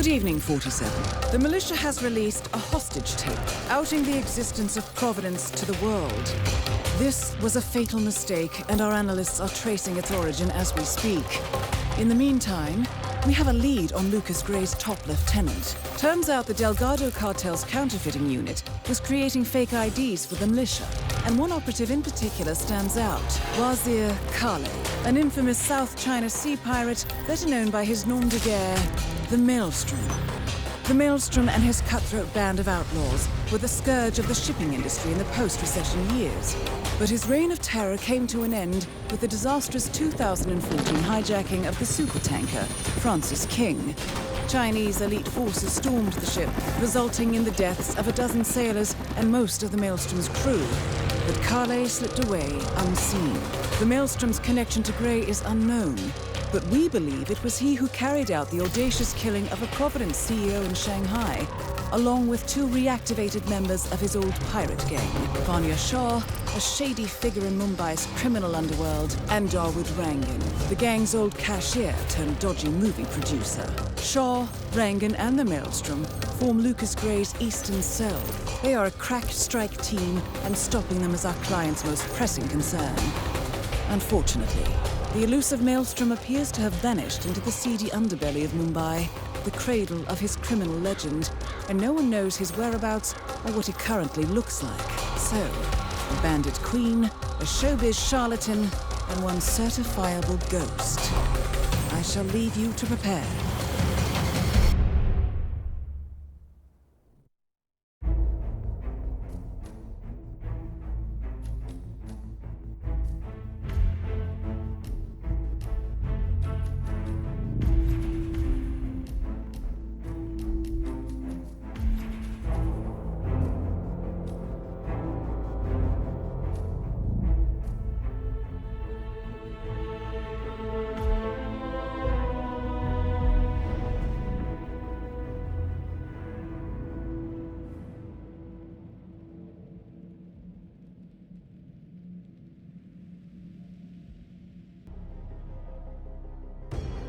Good evening, 47. The militia has released a hostage tape, outing the existence of Providence to the world. This was a fatal mistake, and our analysts are tracing its origin as we speak. In the meantime, we have a lead on Lucas Gray's top lieutenant. Turns out the Delgado cartel's counterfeiting unit was creating fake IDs for the militia, and one operative in particular stands out, Wazir Kale, an infamous South China Sea pirate better known by his nom de guerre, the Maelstrom. The Maelstrom and his cutthroat band of outlaws were the scourge of the shipping industry in the post-recession years. But his reign of terror came to an end with the disastrous 2014 hijacking of the supertanker, Francis King. Chinese elite forces stormed the ship, resulting in the deaths of a dozen sailors and most of the Maelstrom's crew. But Kale slipped away unseen. The Maelstrom's connection to Gray is unknown, but we believe it was he who carried out the audacious killing of a Providence CEO in Shanghai, along with two reactivated members of his old pirate gang, Vanya Shah, a shady figure in Mumbai's criminal underworld, and Dawood Rangan, the gang's old cashier turned dodgy movie producer. Shah, Rangan, and the Maelstrom form Lucas Gray's Eastern Cell. They are a crack strike team, and stopping them is our client's most pressing concern. Unfortunately, the elusive Maelstrom appears to have vanished into the seedy underbelly of Mumbai, the cradle of his criminal legend, and no one knows his whereabouts or what he currently looks like. So, a bandit queen, a showbiz charlatan, and one certifiable ghost. I shall leave you to prepare.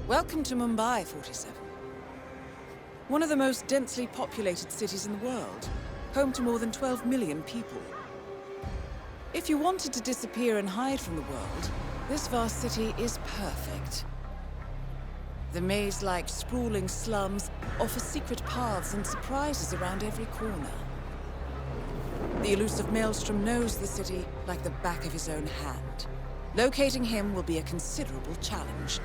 Welcome to Mumbai, 47. One of the most densely populated cities in the world, home to more than 12 million people. If you wanted to disappear and hide from the world, this vast city is perfect. The maze-like sprawling slums offer secret paths and surprises around every corner. The elusive Maelstrom knows the city like the back of his own hand. Locating him will be a considerable challenge.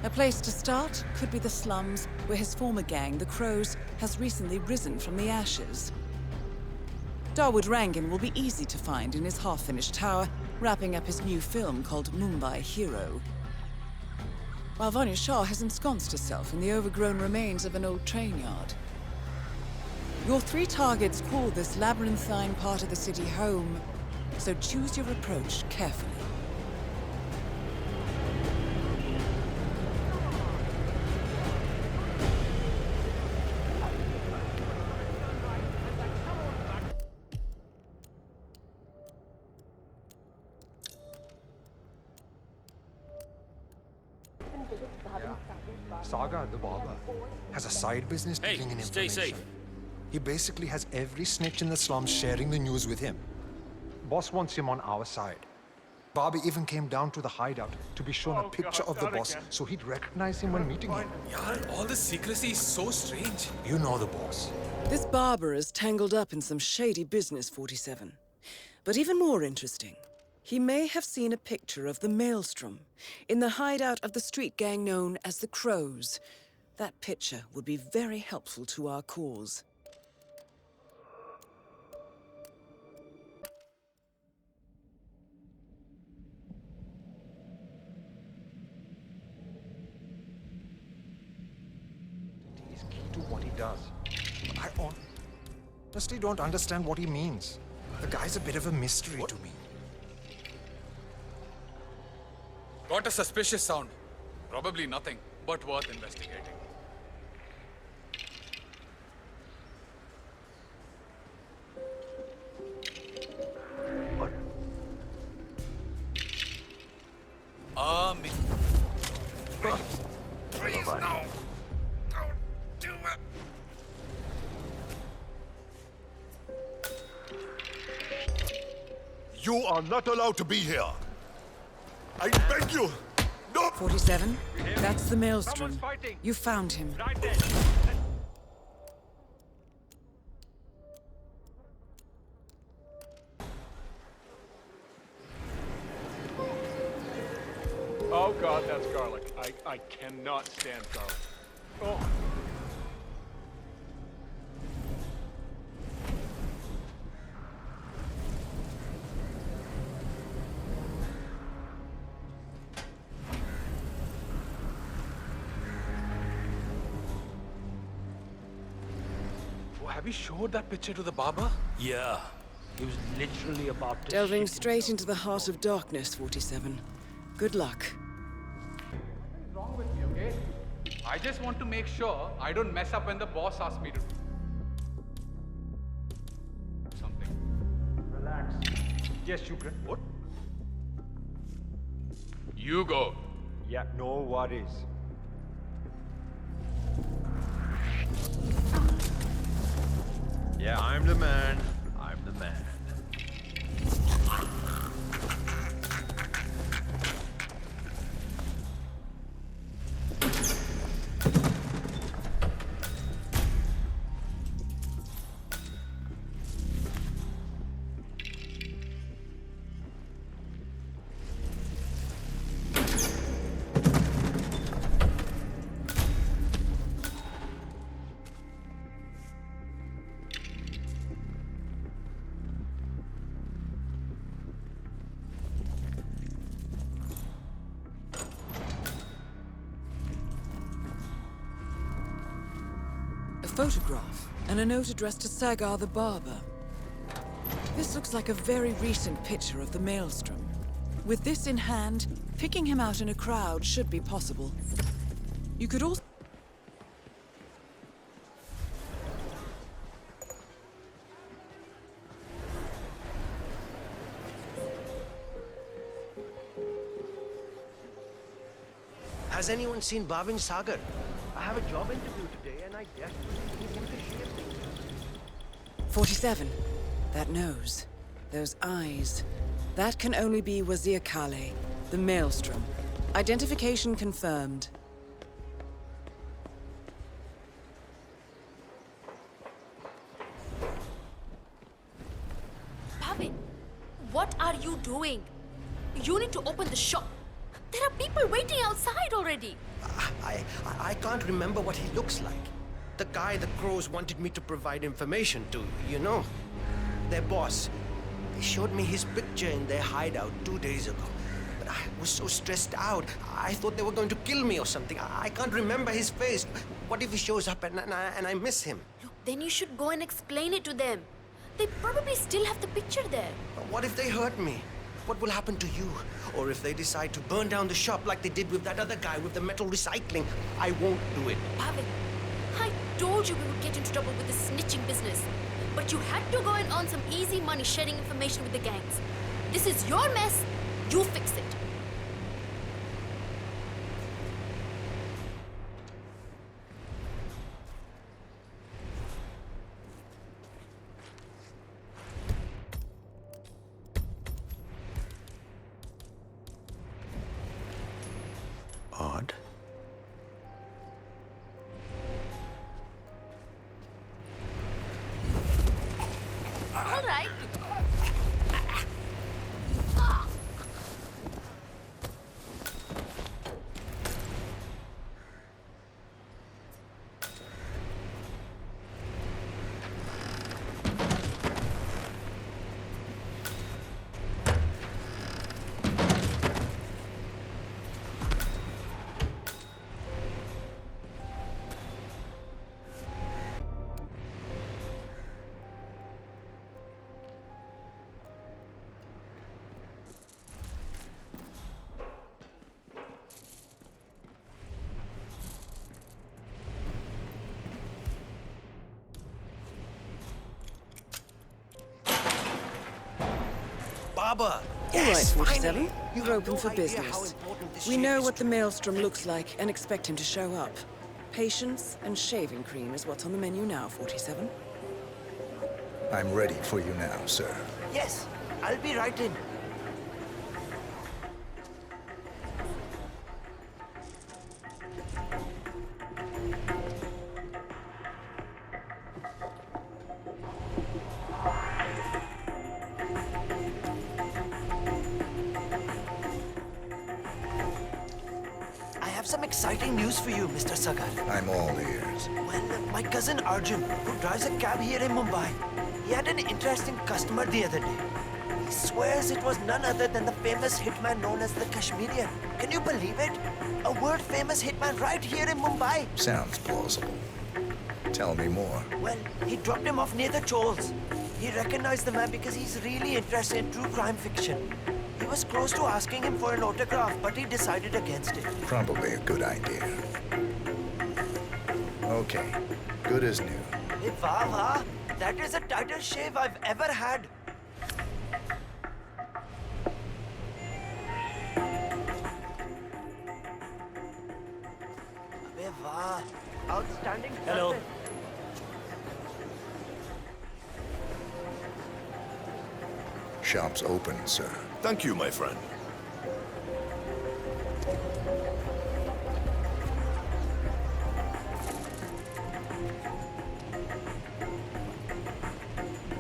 A place to start could be the slums, where his former gang, the Crows, has recently risen from the ashes. Dawood Rangan will be easy to find in his half-finished tower, wrapping up his new film called Mumbai Hero. While Vanya Shah has ensconced herself in the overgrown remains of an old train yard. Your three targets call this labyrinthine part of the city home, so choose your approach carefully. Saga, the barber, has a side business dealing in information. Stay safe. He basically has every snitch in the slums sharing the news with him. Boss wants him on our side. Bobby even came down to the hideout to be shown a picture of the boss so he'd recognize him when meeting him. Yeah, all this secrecy is so strange. You know the boss. This barber is tangled up in some shady business, 47. But even more interesting, he may have seen a picture of the Maelstrom in the hideout of the street gang known as the Crows. That picture would be very helpful to our cause. He's key to what he does. I honestly don't understand what he means. The guy's a bit of a mystery to me. Got a suspicious sound. Probably nothing, but worth investigating. Please, no. You are not allowed to be here. I beg you. No. 47? That's the Maelstrom. You found him. Oh God, that's garlic. I cannot stand garlic. Oh. Have you showed that picture to the barber? Yeah. He was literally about to Delving shit straight into the heart of darkness, 47. Good luck. What's wrong with me, okay? I just want to make sure I don't mess up when the boss asks me to do something. Relax. Yes, Shukran. What? You go. Yeah, no worries. Yeah, I'm the man. I'm the man. A photograph and a note addressed to Sagar the barber. This looks like a very recent picture of the Maelstrom. With this in hand, picking him out in a crowd should be possible. You could also... Has anyone seen Bhavin Sagar? I have a job interview today and I desperately need him to share things. 47. That nose. Those eyes. That can only be Wazir Kale, the Maelstrom. Identification confirmed. Bhavin, what are you doing? You need to open the shop. There are people waiting outside already. I can't remember what he looks like. The guy the crows wanted me to provide information to, you know. Their boss. They showed me his picture in their hideout 2 days ago. But I was so stressed out. I thought they were going to kill me or something. I can't remember his face. What if he shows up and I miss him? Look, then you should go and explain it to them. They probably still have the picture there. What if they hurt me? What will happen to you? Or if they decide to burn down the shop like they did with that other guy with the metal recycling? I won't do it. Bhavin, I told you we would get into trouble with this snitching business. But you had to go and earn some easy money sharing information with the gangs. This is your mess. You fix it. Odd. All right. Baba! All right, 47. Finally. You You're have open no for idea how business. important this We ship know is what to the me. Maelstrom looks like and expect him to show up. Patience and shaving cream is what's on the menu now, 47. I'm ready for you now, sir. Yes, I'll be right in. I have some exciting news for you, Mr. Sagar. I'm all ears. Well, my cousin Arjun, who drives a cab here in Mumbai, he had an interesting customer the other day. He swears it was none other than the famous hitman known as the Kashmirian. Can you believe it? A world-famous hitman right here in Mumbai. Sounds plausible. Tell me more. Well, he dropped him off near the Chols. He recognized the man because he's really interested in true crime fiction. He was close to asking him for an autograph, but he decided against it. Probably a good idea. Okay, good as new. Hey, wow, wow. That is the tightest shave I've ever had. Hey, wow. Outstanding Hello. service. Shop's open, sir. Thank you, my friend.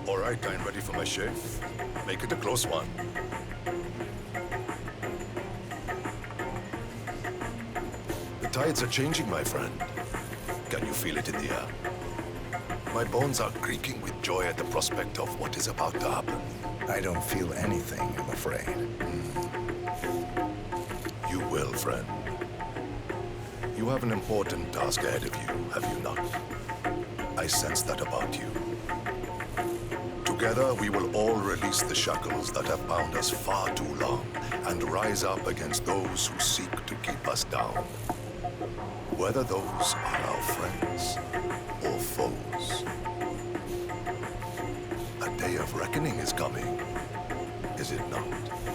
All right, I'm ready for my shave. Make it a close one. The tides are changing, my friend. Can you feel it in the air? My bones are creaking with joy at the prospect of what is about to happen. I don't feel anything, I'm afraid. You will, friend. You have an important task ahead of you, have you not? I sense that about you. Together, we will all release the shackles that have bound us far too long and rise up against those who seek to keep us down. Whether those are our friends or foes. A day of reckoning is coming, is it not?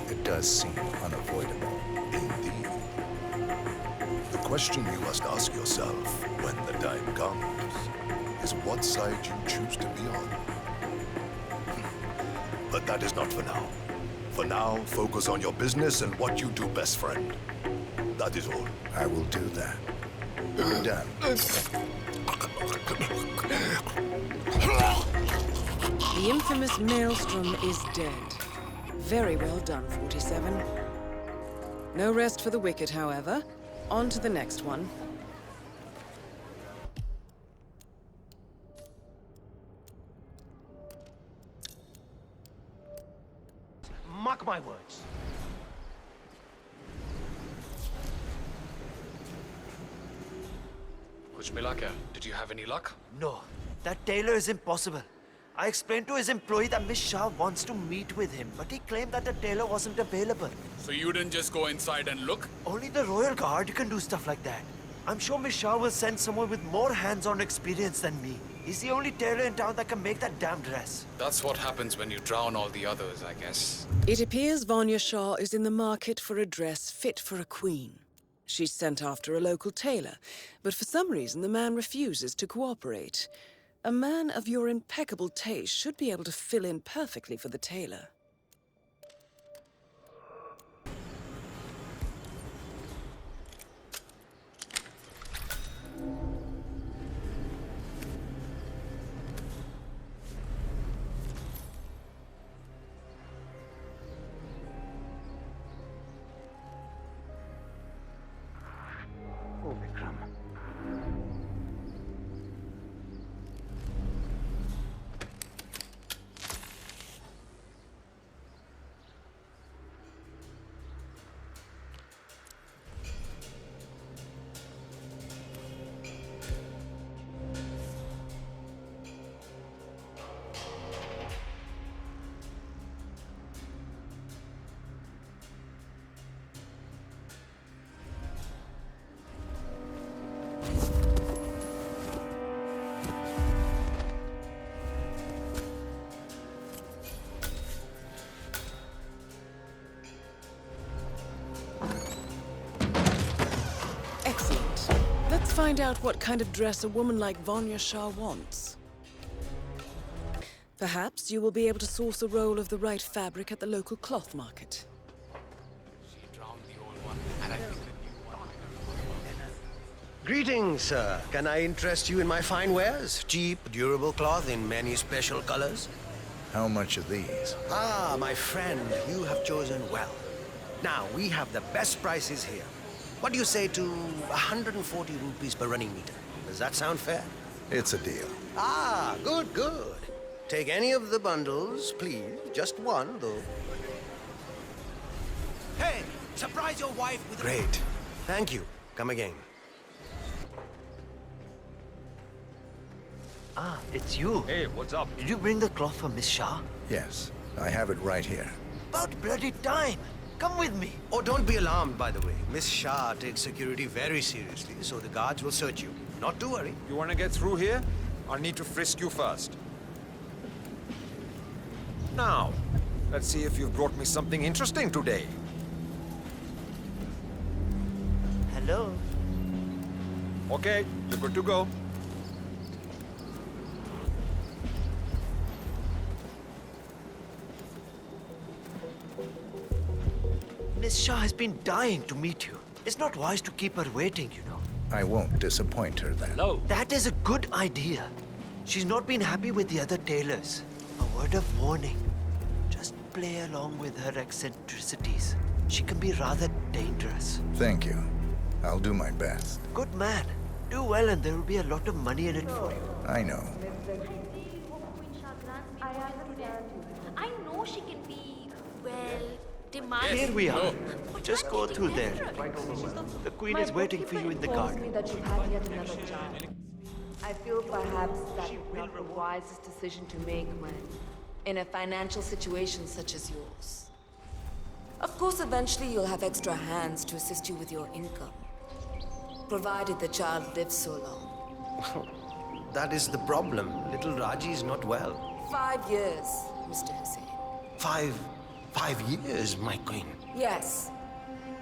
It does seem unavoidable. Indeed. The question you must ask yourself when the time comes is what side you choose to be on. But that is not for now. For now, focus on your business and what you do best, friend. That is all. I will do that. Done. The infamous Maelstrom is dead. Very well done, 47. No rest for the wicked, however. On to the next one. Mark my words. Kuch mila kya? Did you have any luck? No, that tailor is impossible. I explained to his employee that Miss Shah wants to meet with him, but he claimed that the tailor wasn't available. So you didn't just go inside and look? Only the Royal Guard can do stuff like that. I'm sure Miss Shah will send someone with more hands-on experience than me. He's the only tailor in town that can make that damn dress. That's what happens when you drown all the others, I guess. It appears Vanya Shah is in the market for a dress fit for a queen. She's sent after a local tailor, but for some reason the man refuses to cooperate. A man of your impeccable taste should be able to fill in perfectly for the tailor. Oh, Vikram. find out what kind of dress a woman like Vanya Shah wants. Perhaps you will be able to source a roll of the right fabric at the local cloth market. Greetings, sir. Can I interest you in my fine wares? Cheap, durable cloth in many special colors. How much are these? Ah, my friend, you have chosen well. Now, we have the best prices here. What do you say to 140 rupees per running meter? Does that sound fair? It's a deal. Ah, good, good. Take any of the bundles, please. Just one, though. Hey, surprise your wife with... Great. Thank you. Come again. Ah, it's you. Hey, what's up? Did you bring the cloth for Miss Shah? Yes, I have it right here. About bloody time. Come with me. Oh, don't be alarmed, by the way. Miss Shah takes security very seriously, so the guards will search you. Not to worry. You want to get through here? I'll need to frisk you first. Now, let's see if you've brought me something interesting today. Hello. Okay, you're good to go. Miss Shah has been dying to meet you. It's not wise to keep her waiting, you know. I won't disappoint her then. Hello. That is a good idea. She's not been happy with the other tailors. A word of warning. Just play along with her eccentricities. She can be rather dangerous. Thank you. I'll do my best. Good man. Do well and there will be a lot of money in it for you. I know. I know she can be, well, demanding. Here we are. Just go through there. The queen is waiting for you in the garden. That you have yet another child. I feel perhaps that is not the wisest decision to make when in a financial situation such as yours. Of course, eventually you'll have extra hands to assist you with your income, provided the child lives so long. That is the problem. Little Raji is not well. 5 years, Mr. Hussain. 5 years, my queen. Yes.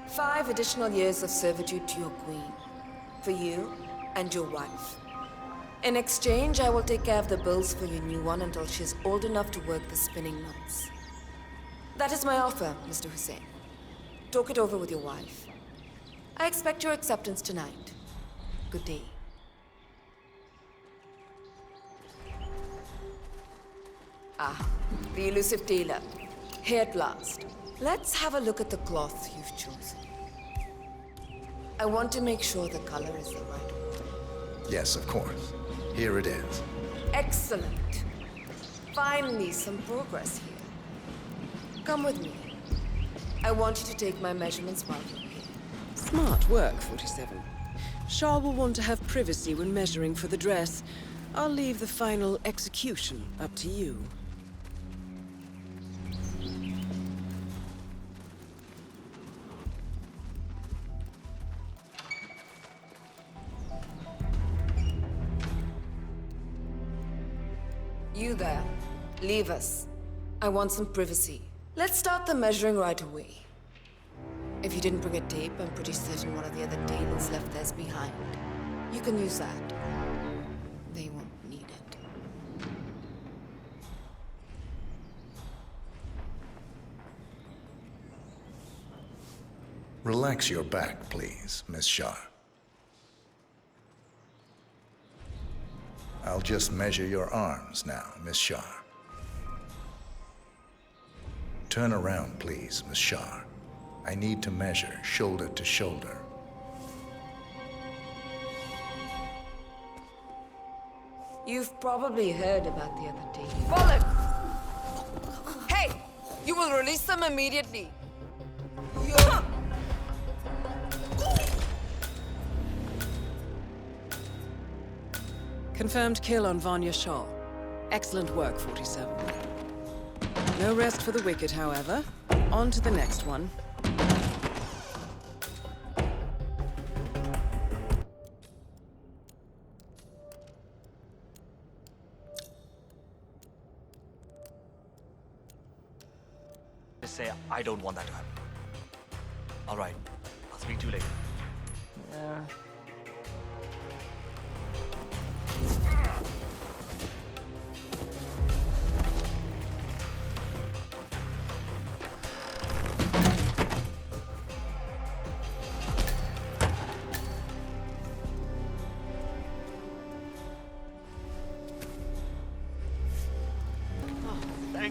5 additional years of servitude to your queen. For you and your wife. In exchange, I will take care of the bills for your new one until she's old enough to work the spinning months. That is my offer, Mr. Hussain. Talk it over with your wife. I expect your acceptance tonight. Good day. Ah, the elusive tailor. Here at last. Let's have a look at the cloth you've chosen. I want to make sure the color is the right one. Yes, of course. Here it is. Excellent. Finally, some progress here. Come with me. I want you to take my measurements while you're here. Smart work, 47. Shah will want to have privacy when measuring for the dress. I'll leave the final execution up to you. You there. Leave us. I want some privacy. Let's start the measuring right away. If you didn't bring a tape, I'm pretty certain one of the other tables left theirs behind. You can use that. They won't need it. Relax your back, please, Miss Shah. I'll just measure your arms now, Miss Shah. Turn around, please, Miss Shah. I need to measure shoulder to shoulder. You've probably heard about the other table. Bollock! Hey! You will release them immediately. Confirmed kill on Vanya Shah. Excellent work, 47. No rest for the wicked, however. On to the next one. Just say, I don't want that to happen. All right, I'll speak to you later.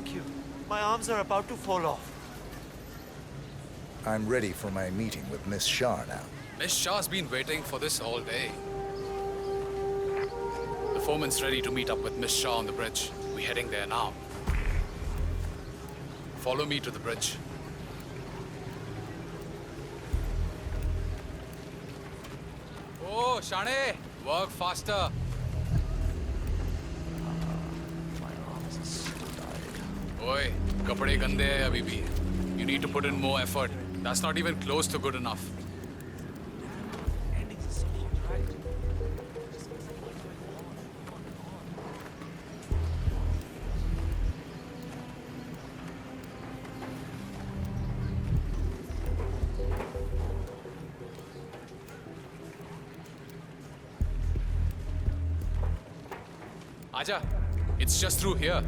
Thank you. My arms are about to fall off. I'm ready for my meeting with Miss Shah now. Miss Shah's been waiting for this all day. The foreman's ready to meet up with Miss Shah on the bridge. We're heading there now. Follow me to the bridge. Oh, Shane! Work faster! Oi, kapde gande hai abhi bhi. You need to put in more effort. That's not even close to good enough. Aja, it's just through here.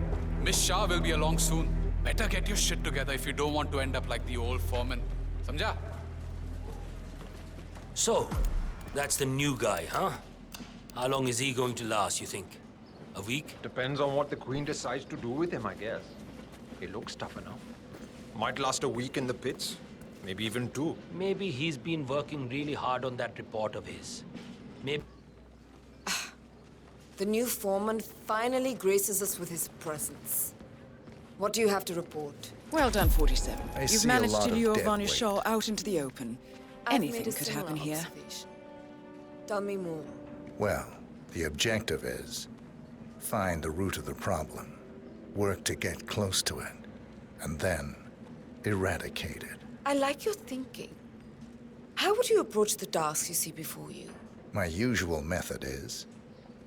Miss Shah will be along soon. Better get your shit together if you don't want to end up like the old foreman. Samjha? So, that's the new guy, huh? How long is he going to last, you think? A week? Depends on what the Queen decides to do with him, I guess. He looks tough enough. Might last a week in the pits. Maybe even 2. Maybe he's been working really hard on that report of his. Maybe... The new foreman finally graces us with his presence. What do you have to report? Well done, 47. You've see a managed lot to of lure dead Vanya weight. Shaw out into the open. I've made Anything a could similar happen here. observation. Tell me more. Well, the objective is find the root of the problem, work to get close to it, and then eradicate it. I like your thinking. How would you approach the tasks you see before you? My usual method is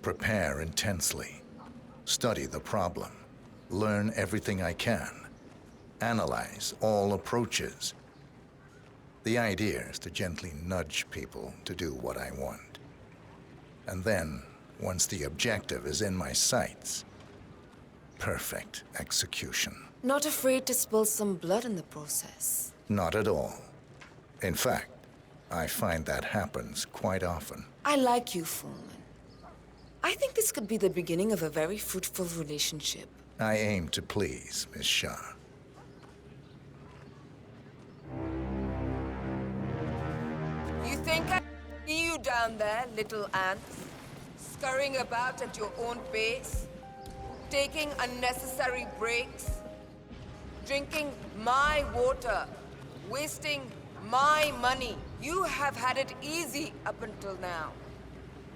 prepare intensely, study the problem, learn everything I can, analyze all approaches. The idea is to gently nudge people to do what I want. And then, once the objective is in my sights, perfect execution. Not afraid to spill some blood in the process? Not at all. In fact, I find that happens quite often. I like you, Foreman. I think this could be the beginning of a very fruitful relationship. I aim to please, Miss Shah. You think I see you down there, little ants? Scurrying about at your own pace? Taking unnecessary breaks? Drinking my water? Wasting my money? You have had it easy up until now.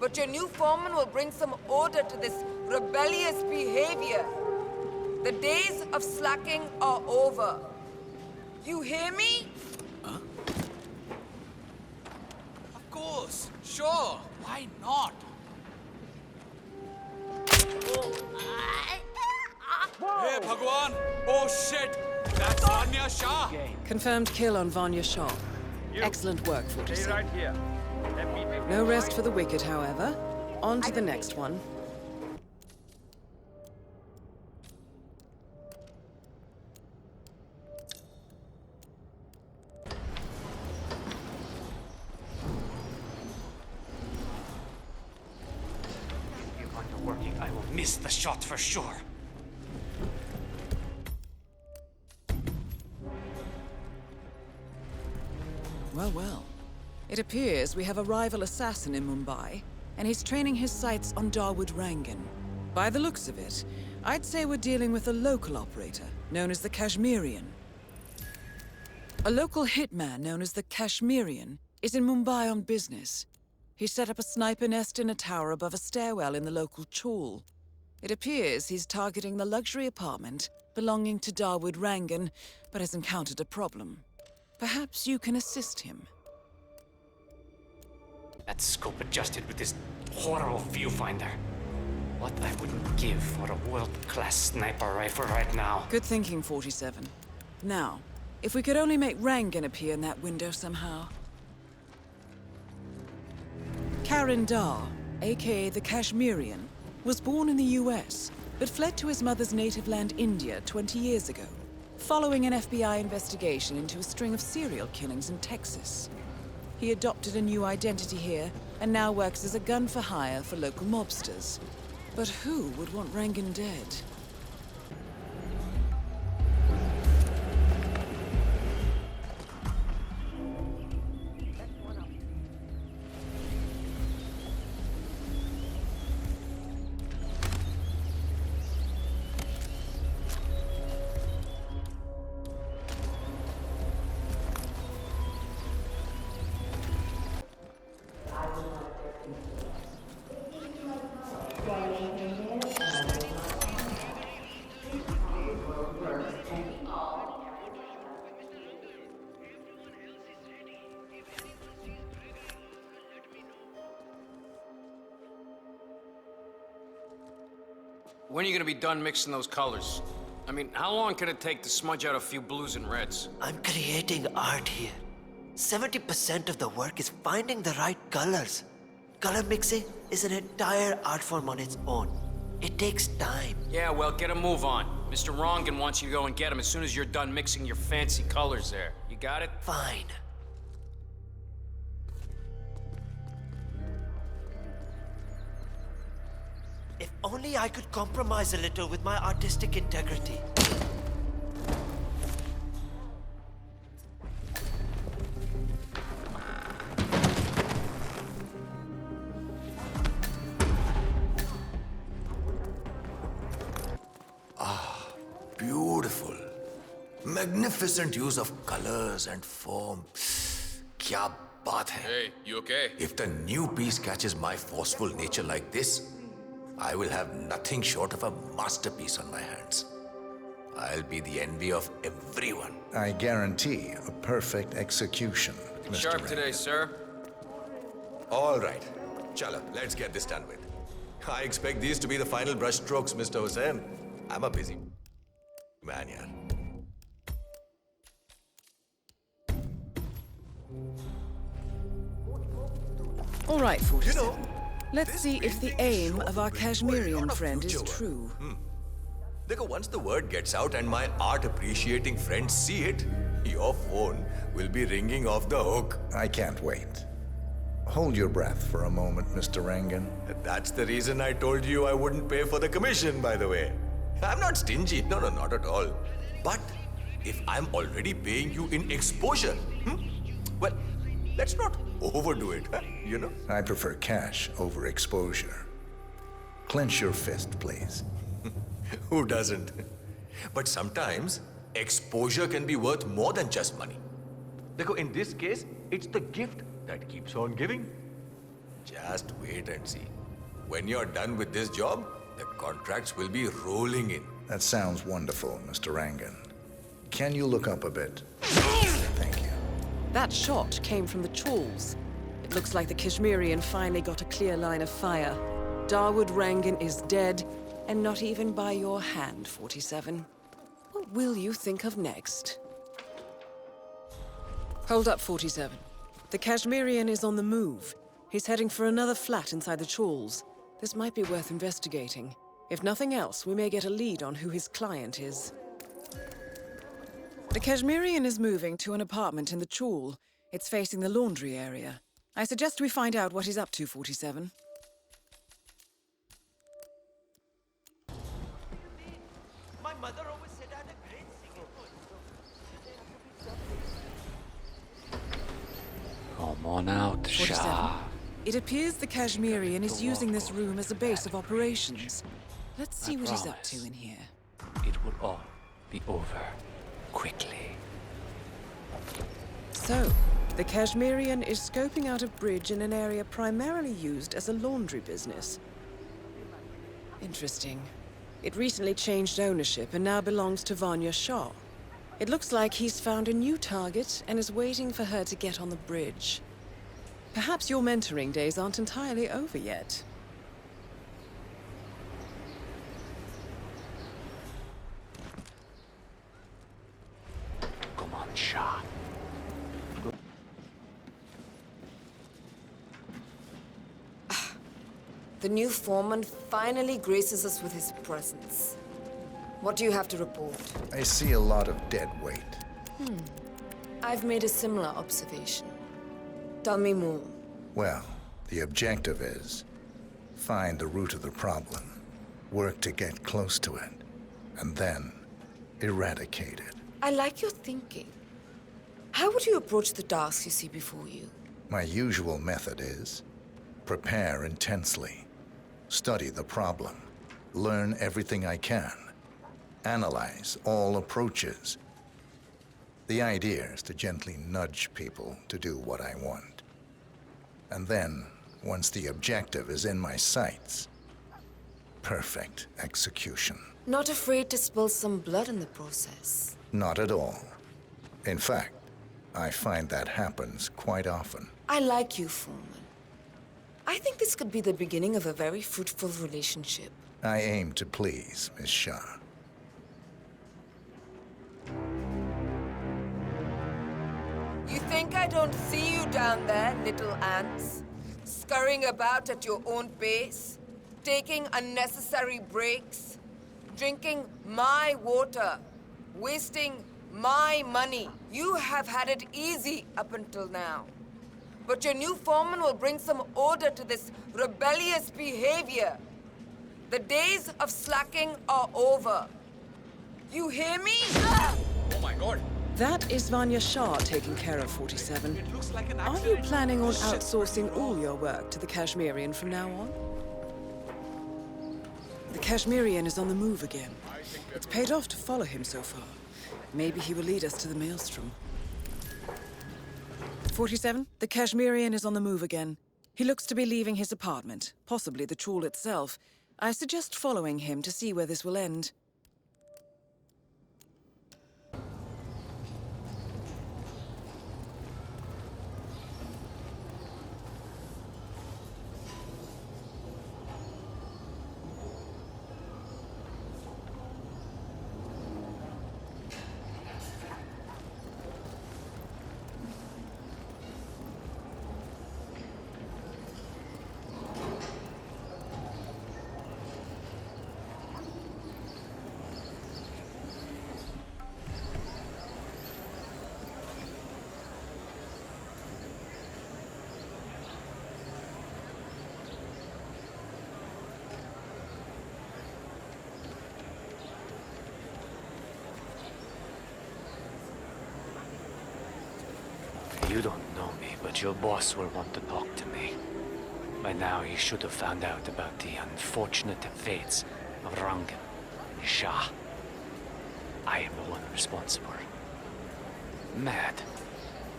But your new foreman will bring some order to this rebellious behavior. The days of slacking are over. You hear me? Huh? Of course. Sure. Why not? Hey, Bhagwan! Oh shit! That's Vanya Shah! Confirmed kill on Vanya Shaw. Excellent work, Stay 47. right here. Let me take No rest for the wicked, however. On to the next one. If you're working, I will miss the shot for sure. Well, well. It appears we have a rival assassin in Mumbai, and he's training his sights on Dawood Rangan. By the looks of it, I'd say we're dealing with a local operator, known as the Kashmirian. A local hitman known as the Kashmirian is in Mumbai on business. He set up a sniper nest in a tower above a stairwell in the local chawl. It appears he's targeting the luxury apartment belonging to Dawood Rangan, but has encountered a problem. Perhaps you can assist him. That scope adjusted with this horrible viewfinder. What I wouldn't give for a world-class sniper rifle right now. Good thinking, 47. Now, if we could only make Rangan appear in that window somehow. Karan Dar, aka the Kashmirian, was born in the US, but fled to his mother's native land, India, 20 years ago, following an FBI investigation into a string of serial killings in Texas. He adopted a new identity here, and now works as a gun for hire for local mobsters. But who would want Rangan dead? When are you gonna be done mixing those colors? I mean, how long can it take to smudge out a few blues and reds? I'm creating art here. 70% of the work is finding the right colors. Color mixing is an entire art form on its own. It takes time. Yeah, well, get a move on. Mr. Rongan wants you to go and get him as soon as you're done mixing your fancy colors there. You got it? Fine. If only I could compromise a little with my artistic integrity. Beautiful. Magnificent use of colors and form. Kya baat hai? Hey, you okay? If the new piece catches my forceful nature like this, I will have nothing short of a masterpiece on my hands. I'll be the envy of everyone. I guarantee a perfect execution, Mr. Sharp today, Rangan. sir. All right. Chala, let's get this done with. I expect these to be the final brush strokes, Mr. Hussain. I'm a busy man here. All right, 47. Let's see if the aim of our Kashmirian friend is true. Dekho, once the word gets out and my art appreciating friends see it, your phone will be ringing off the hook. I can't wait. Hold your breath for a moment, Mr. Rangan. That's the reason I told you I wouldn't pay for the commission, by the way. I'm not stingy. No, not at all. But if I'm already paying you in exposure, well, let's not overdo it, you know? I prefer cash over exposure. Clench your fist, please. Who doesn't? But sometimes, exposure can be worth more than just money. Dekho, in this case, it's the gift that keeps on giving. Just wait and see. When you're done with this job, the contracts will be rolling in. That sounds wonderful, Mr. Rangan. Can you look up a bit? Thank you. That shot came from the chawls. It looks like the Kashmirian finally got a clear line of fire. Dawood Rangan is dead, and not even by your hand, 47. What will you think of next? Hold up, 47. The Kashmirian is on the move. He's heading for another flat inside the chawls. This might be worth investigating. If nothing else, we may get a lead on who his client is. The Kashmirian is moving to an apartment in the chawl. It's facing the laundry area. I suggest we find out what he's up to, 47. My mother always said I had a great singing voice. Come on out, 47. Shah. It appears the Kashmirian is using this room as a base of operations. Let's see what he's up to in here. It will all be over quickly. So, the Kashmirian is scoping out a bridge in an area primarily used as a laundry business. Interesting. It recently changed ownership and now belongs to Vanya Shah. It looks like he's found a new target and is waiting for her to get on the bridge. Perhaps your mentoring days aren't entirely over yet. Come on, Shah. The new foreman finally graces us with his presence. What do you have to report? I see a lot of dead weight. I've made a similar observation. Tell me more. Well, the objective is find the root of the problem, work to get close to it, and then eradicate it. I like your thinking. How would you approach the tasks you see before you? My usual method is prepare intensely, study the problem, learn everything I can, analyze all approaches. The idea is to gently nudge people to do what I want. And then, once the objective is in my sights, perfect execution. Not afraid to spill some blood in the process. Not at all. In fact, I find that happens quite often. I like you, Foreman. I think this could be the beginning of a very fruitful relationship. I aim to please, Miss Shah. You think I don't see you down there, little ants? Scurrying about at your own pace? Taking unnecessary breaks? Drinking my water? Wasting my money? You have had it easy up until now. But your new foreman will bring some order to this rebellious behavior. The days of slacking are over. You hear me? Ah! Oh my god! That is Vanya Shah taking care of 47. Are you planning on outsourcing all your work to the Kashmirian from now on? The Kashmirian is on the move again. It's paid off to follow him so far. Maybe he will lead us to the maelstrom. 47, the Kashmirian is on the move again. He looks to be leaving his apartment, possibly the trawl itself. I suggest following him to see where this will end. You don't know me, but your boss will want to talk to me. By now, he should have found out about the unfortunate fates of Rangan and Shah. I am the one responsible. Mad?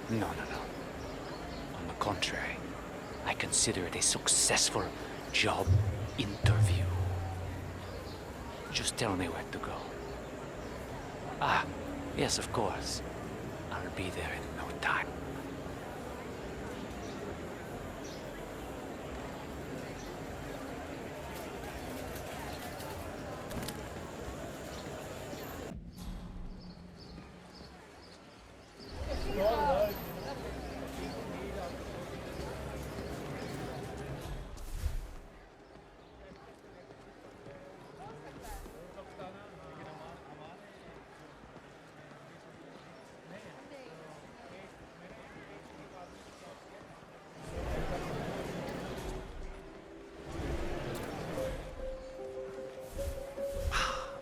No. On the contrary, I consider it a successful job interview. Just tell me where to go. Ah, yes, of course. I'll be there in no time.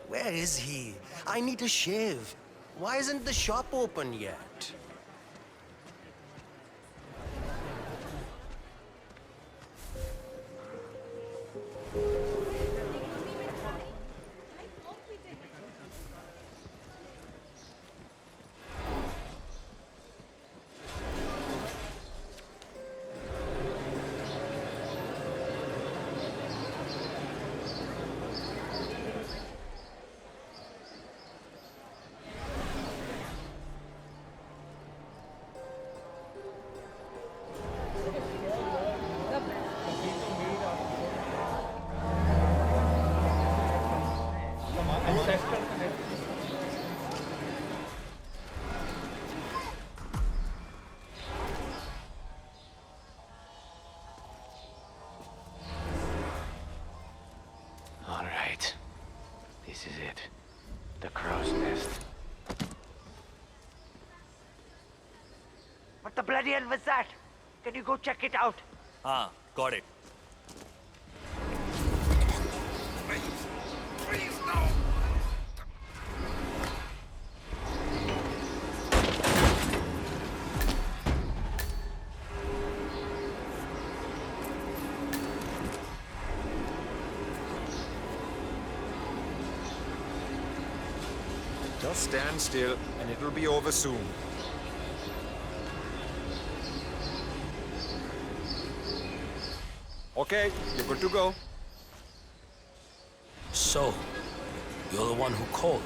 Where is he? I need a shave. Why isn't the shop open yet? All right. This is it. The crow's nest. What the bloody hell was that? Can you go check it out? Got it. Please, no! Just stand still, and it'll be over soon. Okay, you're good to go. So, you're the one who called.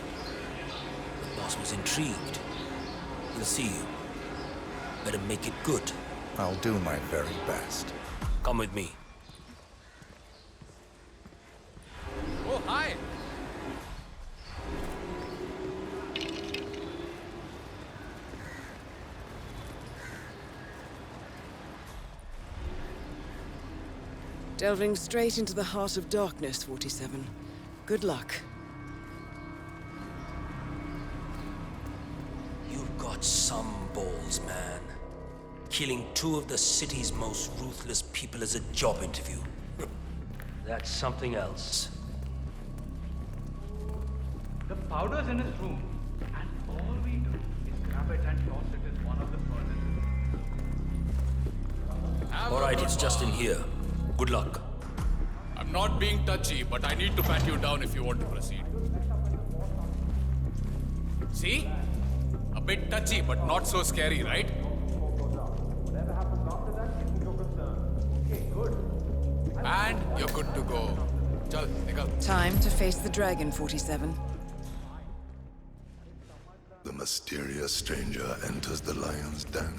The boss was intrigued. He'll see you. Better make it good. I'll do my very best. Come with me. Oh, hi. Delving straight into the heart of darkness, 47. Good luck. You've got some balls, man. Killing 2 of the city's most ruthless people is a job interview. That's something else. The powder's in his room, and all we do is grab it and toss it in one of the furnaces. All right, it's just in here. Good luck. I'm not being touchy, but I need to pat you down if you want to proceed. See? A bit touchy, but not so scary, right? And you're good to go. Chal, nikal. Time to face the dragon, 47. The mysterious stranger enters the lion's den.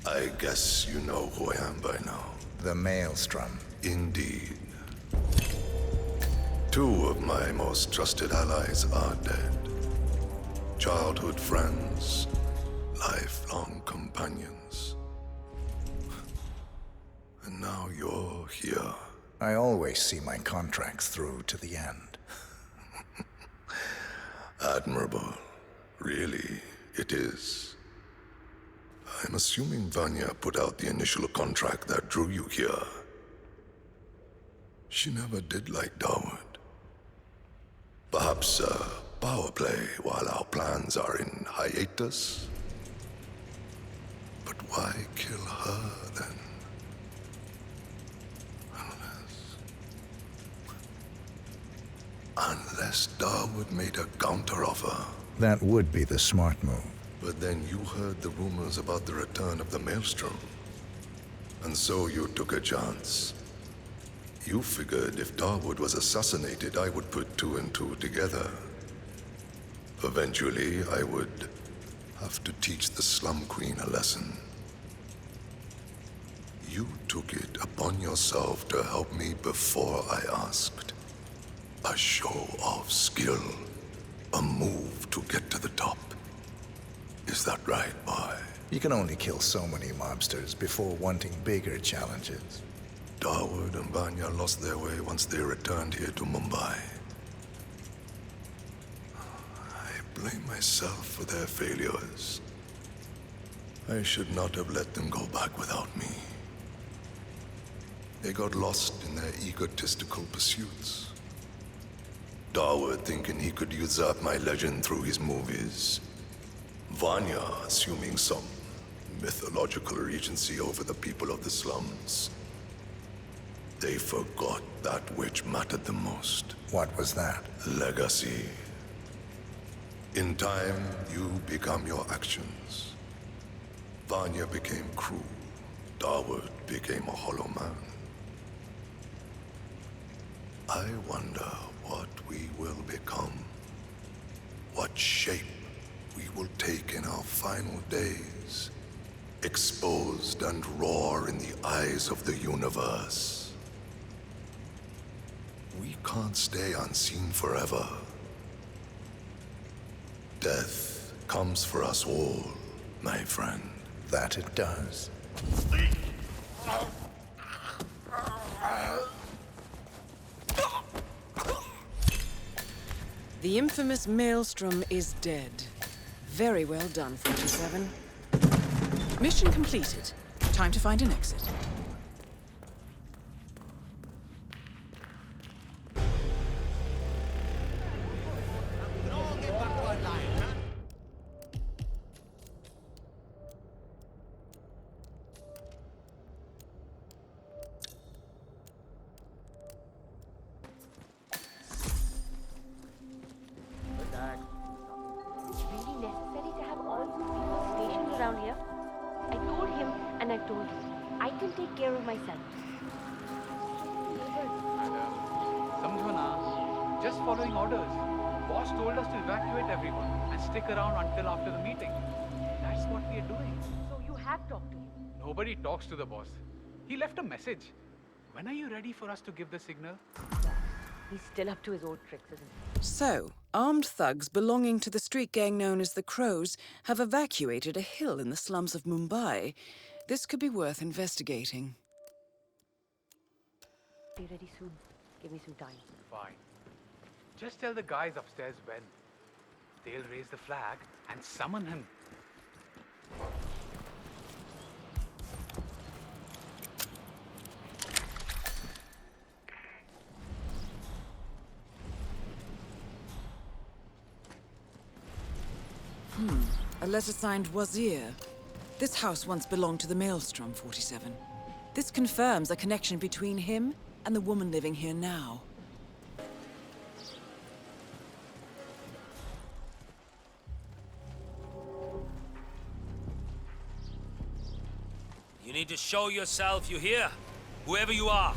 I guess you know who I am by now. The Maelstrom. Indeed. 2 of my most trusted allies are dead. Childhood friends, lifelong companions. And now you're here. I always see my contracts through to the end. Admirable. Really, it is. I'm assuming Vanya put out the initial contract that drew you here. She never did like Dawood. Perhaps power play while our plans are in hiatus? But why kill her then? Unless Dawood made a counteroffer. That would be the smart move. But then you heard the rumors about the return of the Maelstrom. And so you took a chance. You figured if Dawood was assassinated, I would put 2 and 2 together. Eventually, I would have to teach the Slum Queen a lesson. You took it upon yourself to help me before I asked. A show of skill. A move to get to the top. Is that right, boy? You can only kill so many mobsters before wanting bigger challenges. Dawood and Vanya lost their way once they returned here to Mumbai. I blame myself for their failures. I should not have let them go back without me. They got lost in their egotistical pursuits. Dawood thinking he could usurp my legend through his movies. Vanya assuming some mythological regency over the people of the slums. They forgot that which mattered the most. What was that? Legacy. In time, you become your actions. Vanya became cruel. Dawood became a hollow man. I wonder what we will become. What shape we will take in our final days. Exposed and raw in the eyes of the universe. We can't stay unseen forever. Death comes for us all, my friend. That it does. The infamous Maelstrom is dead. Very well done, 47. Mission completed. Time to find an exit. Really necessary to have all these people stationed around here? I told him and I told you. I can take following orders. Boss told us to evacuate everyone and stick around until after the meeting. That's what we are doing. So you have talked to him? Nobody talks to the boss. He left a message. When are you ready for us to give the signal? He's still up to his old tricks, isn't he? So, armed thugs belonging to the street gang known as the Crows have evacuated a hill in the slums of Mumbai. This could be worth investigating. Be ready soon. Give me some time. Fine. Just tell the guys upstairs when. They'll raise the flag and summon him. A letter signed Wazir. This house once belonged to the Maelstrom, 47. This confirms a connection between him and the woman living here now. You need to show yourself, you hear? Whoever you are.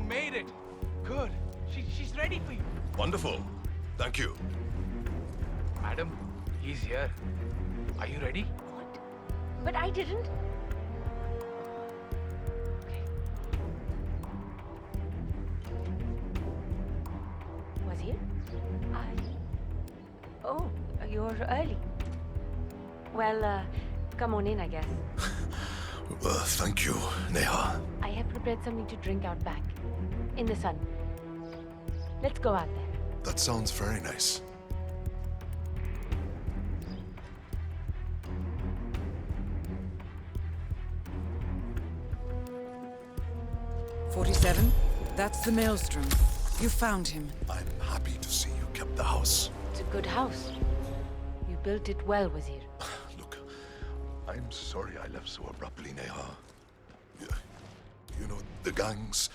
Made it! Good. She's ready for you. Wonderful. Thank you. Madam, he's here. Are you ready? What? But I didn't. Okay. Was he? Oh, you're early. Well, come on in, I guess. Thank you, Neha. I have prepared something to drink out back. In the sun. Let's go out there. That sounds very nice. "47, that's the Maelstrom. You found him. I'm happy to see you kept the house. It's a good house. You built it well, Wazir. Look, I'm sorry I left so abruptly, Neha. You know, the gangs,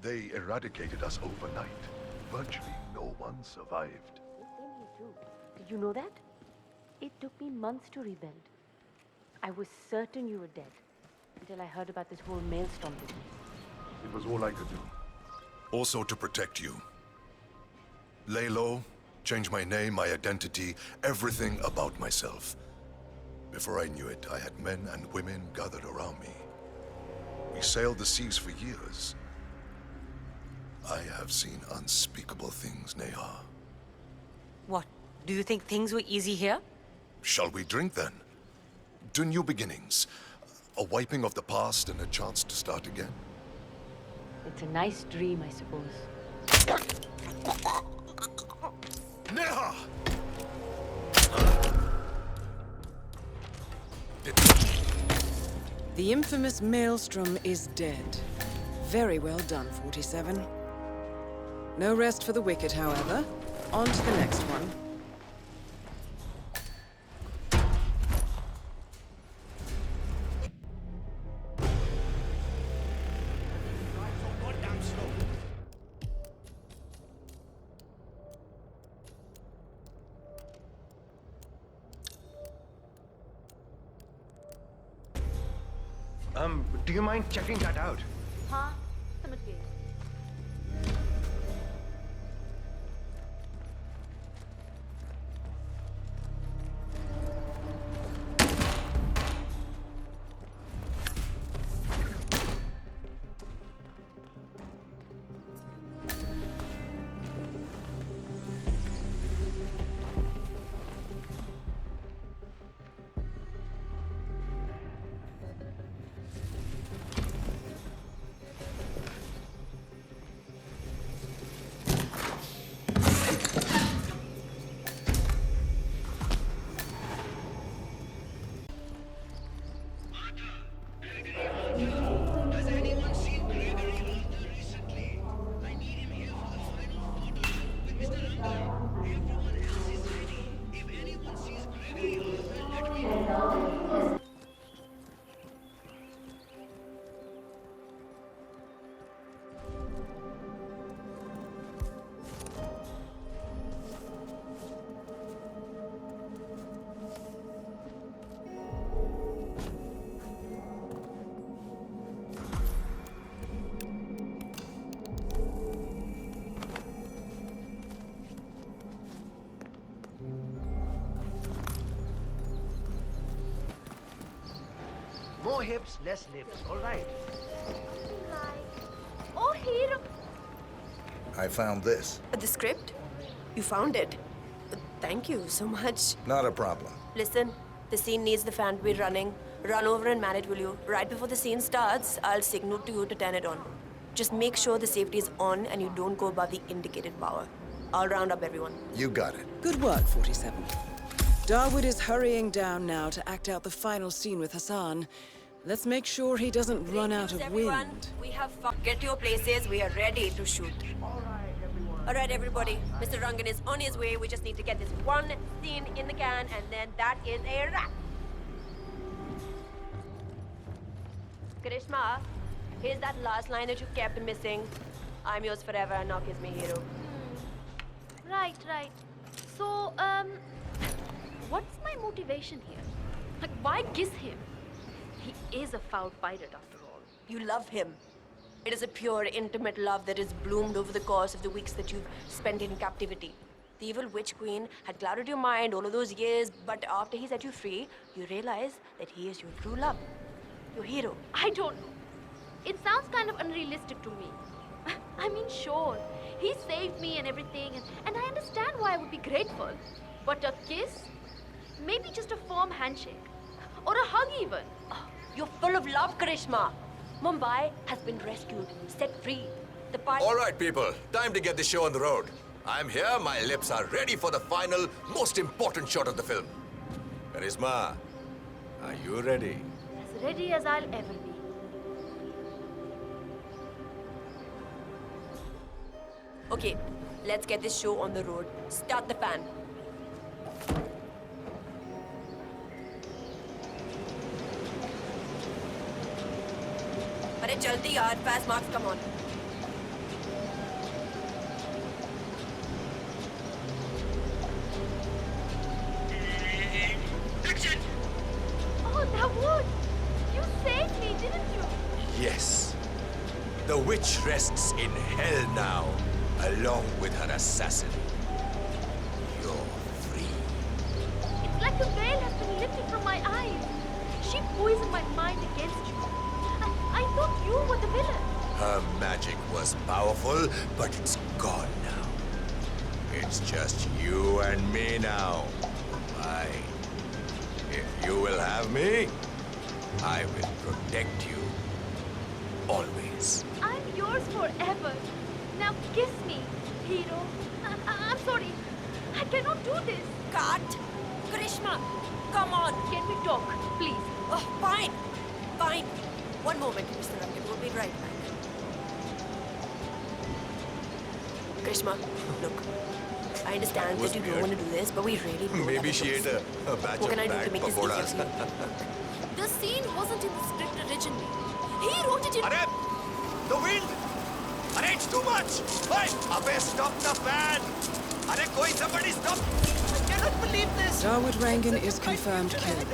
they eradicated us overnight. Virtually no one survived. Same here too. Did you know that? It took me months to rebuild. I was certain you were dead until I heard about this whole Maelstrom business. It was all I could do. Also to protect you. Lay low, change my name, my identity, everything about myself. Before I knew it, I had men and women gathered around me. We sailed the seas for years. I have seen unspeakable things, Neha. What? Do you think things were easy here? Shall we drink then? To new beginnings. A wiping of the past and a chance to start again. It's a nice dream, I suppose. Neha! The infamous Maelstrom is dead. Very well done, 47. No rest for the wicked, however. On to the next one. Do you mind checking that out? हाँ, समझ गई. More hips, less lips. All right. Oh, hero. I found this. The script? You found it? Thank you so much. Not a problem. Listen, the scene needs the fan to be running. Run over and man it, will you? Right before the scene starts, I'll signal to you to turn it on. Just make sure the safety is on and you don't go above the indicated power. I'll round up everyone. You got it. Good work, 47. Darwood is hurrying down now to act out the final scene with Hassan. Let's make sure he doesn't run out of Everyone, wind. we have fun. Get to your places. We are ready to shoot. All right, everybody. Mr. Rangan is on his way. We just need to get this one scene in the can, and then that is a wrap. Karishma, here's that last line that you kept missing. I'm yours forever, and now kiss me, hero. Right, right. So, what's my motivation here? Like, why kiss him? He is a foul pirate after all. You love him. It is a pure, intimate love that has bloomed over the course of the weeks that you've spent in captivity. The evil witch queen had clouded your mind all of those years, but after he set you free, you realize that he is your true love. Your hero. I don't know. It sounds kind of unrealistic to me. I mean, sure, he saved me and everything, and I understand why I would be grateful. But a kiss? Maybe just a firm handshake. Or a hug even. Oh, you're full of love, Karishma. Mumbai has been rescued, set free. The pirate... All right, people. Time to get the show on the road. I'm here. My lips are ready for the final, most important shot of the film. Karisma, are you ready? As ready as I'll ever be. Okay, let's get this show on the road. Start the fan. अरे जल्दी यार, fast marks, come on. Action! Oh, Dawood! You saved me, didn't you? Yes. The witch rests in hell now, along with her assassin. You're free. It's like a veil has been lifted from my eyes. She poisoned my mind against you. I thought you were the villain. Her magic was powerful, but it's gone now. It's just you and me now. If you will have me, I will protect you. Always. I'm yours forever. Now kiss me, hero. I'm sorry. I cannot do this. Cut! Karishma, come on. Can we talk, please? Oh, fine. Fine. One moment, Mr. Rangan. We'll be right back. Krishma, look. I understand that you don't want to do this, but we really do. Maybe she ate a batch what of can I do bad to make this easier pakoras. for you? The scene wasn't in the script originally. He wrote it in... Arey! The wind! Arey, it's too much! Hey! Abey, stop the fan! Arey, somebody stop! I cannot believe this! Darwood Rangan is confirmed killed.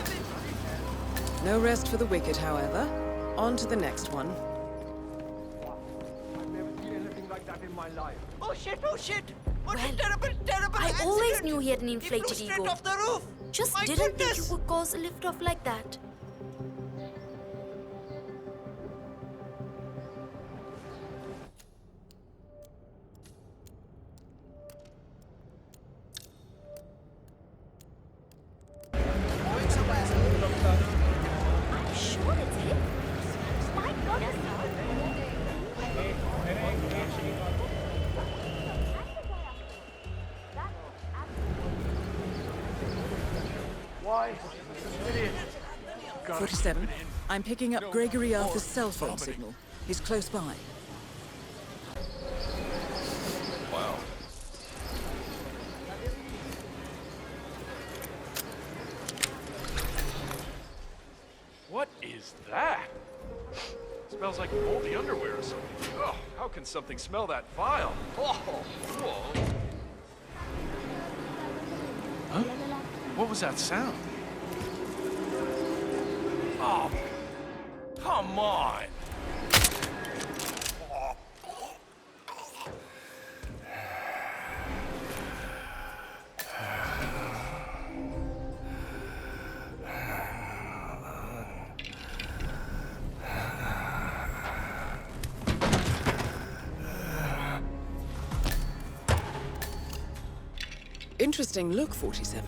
No rest for the wicked, however. On to the next one. I've never seen anything like that in my life. Oh shit, oh shit! What a terrible, terrible I accident! always knew he had an He inflated flew straight ego. off the roof! Just My didn't think goodness. you would cause a lift off like that. I'm sure it's him. My goodness. Why? Idiot. 47. I'm picking up Gregory Arthur's cell phone signal. He's close by. Wow. What is that? Smells like moldy underwear or something. Oh, how can something smell that vile? Oh, whoa. Huh? What was that sound? Oh, come on. Interesting look, 47.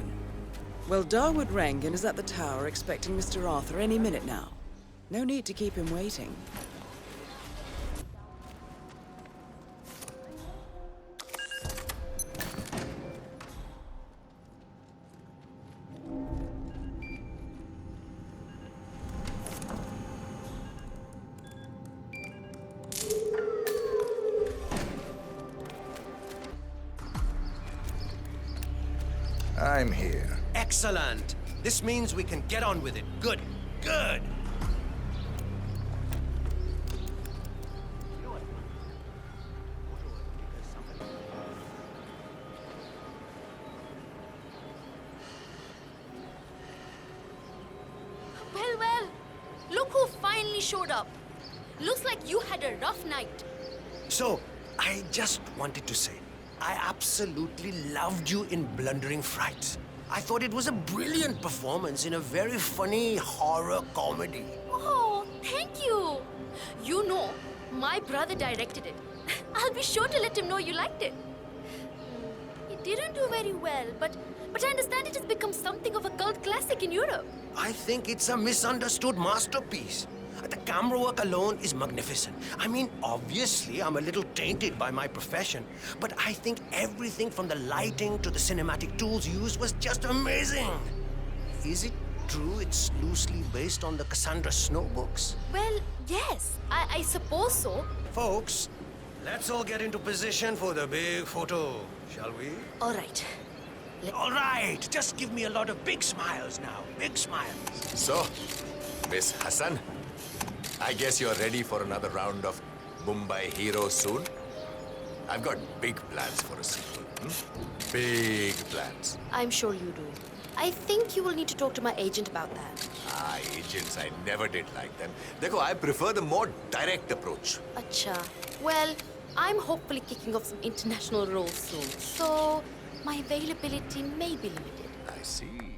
Well, Darwood Rangan is at the tower expecting Mr. Arthur any minute now. No need to keep him waiting. I'm here. Excellent. This means we can get on with it. Good. Good. Well, look who finally showed up. Looks like you had a rough night. So, I just wanted to say, I absolutely loved you in Blundering Frights. I thought it was a brilliant performance in a very funny horror comedy. Oh, thank you. You know, my brother directed it. I'll be sure to let him know you liked it. It didn't do very well, but I understand it has become something of a cult classic in Europe. I think it's a misunderstood masterpiece. The camera work alone is magnificent. I mean, obviously, I'm a little tainted by my profession, but I think everything from the lighting to the cinematic tools used was just amazing. Is it true it's loosely based on the Cassandra Snow books? Well, yes, I suppose so. Folks, let's all get into position for the big photo, shall we? All right. All right, just give me a lot of big smiles now. Big smiles. So, Miss Hassan, I guess you're ready for another round of Mumbai Heroes soon? I've got big plans for a sequel. Big plans. I'm sure you do. I think you will need to talk to my agent about that. Agents, I never did like them. Dekho, I prefer the more direct approach. Acha. Well, I'm hopefully kicking off some international roles soon, so my availability may be limited. I see.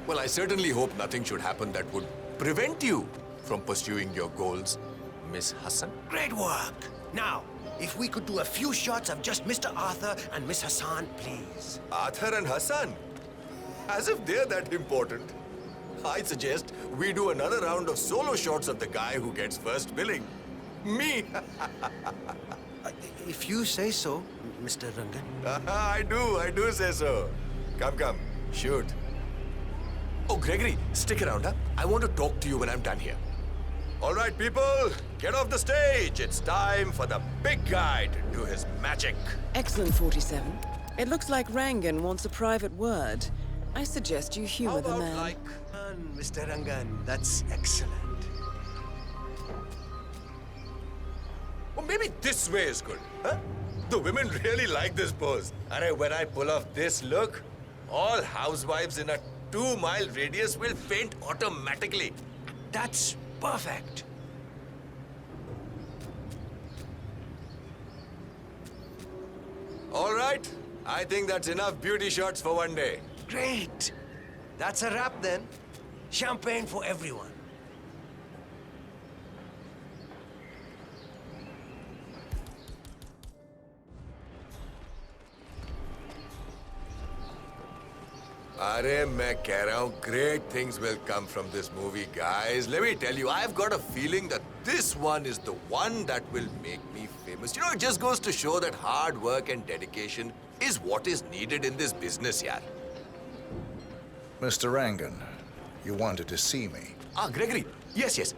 Well, I certainly hope nothing should happen that would prevent you from pursuing your goals, Miss Hassan. Great work. Now, if we could do a few shots of just Mr. Arthur and Miss Hassan, please. Arthur and Hassan? As if they're that important. I suggest we do another round of solo shots of the guy who gets first billing. Me! If you say so, Mr. Rangan. I do say so. Come, shoot. Oh, Gregory, stick around, huh? I want to talk to you when I'm done here. All right, people, get off the stage. It's time for the big guy to do his magic. Excellent, 47. It looks like Rangan wants a private word. I suggest you humor the man. Mr. Rangan, that's excellent. Or maybe this way is good, huh? The women really like this pose. When I pull off this look, all housewives in a 2-mile radius will faint automatically. That's Perfect. All right. I think that's enough beauty shots for one day. Great. That's a wrap then. Champagne for everyone. अरे मैं कह रहा हूँ great things will come from this movie, guys. Let me tell you, I've got a feeling that this one is the one that will make me famous. You know, it just goes to show that hard work and dedication is what is needed in this business, yaar. Mr. Rangan, you wanted to see me. Ah, Gregory. Yes, yes.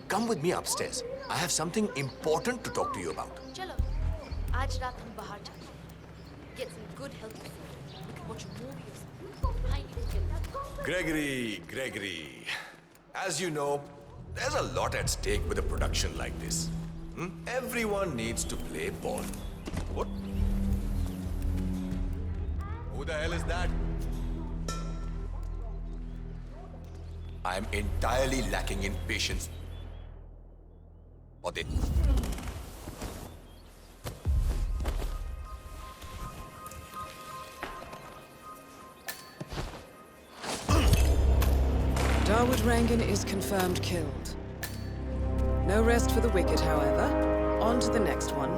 Come with me upstairs. I have something important to talk to you about. चलो, आज रात हम बाहर चलते हैं. Get some good healthy food. We can watch a movie or something. I need to get that. Gregory. As you know, there's a lot at stake with a production like this. Everyone needs to play ball. What? Who the hell is that? I'm entirely lacking in patience. Or they... Dawood Rangan is confirmed killed. No rest for the wicked, however. On to the next one.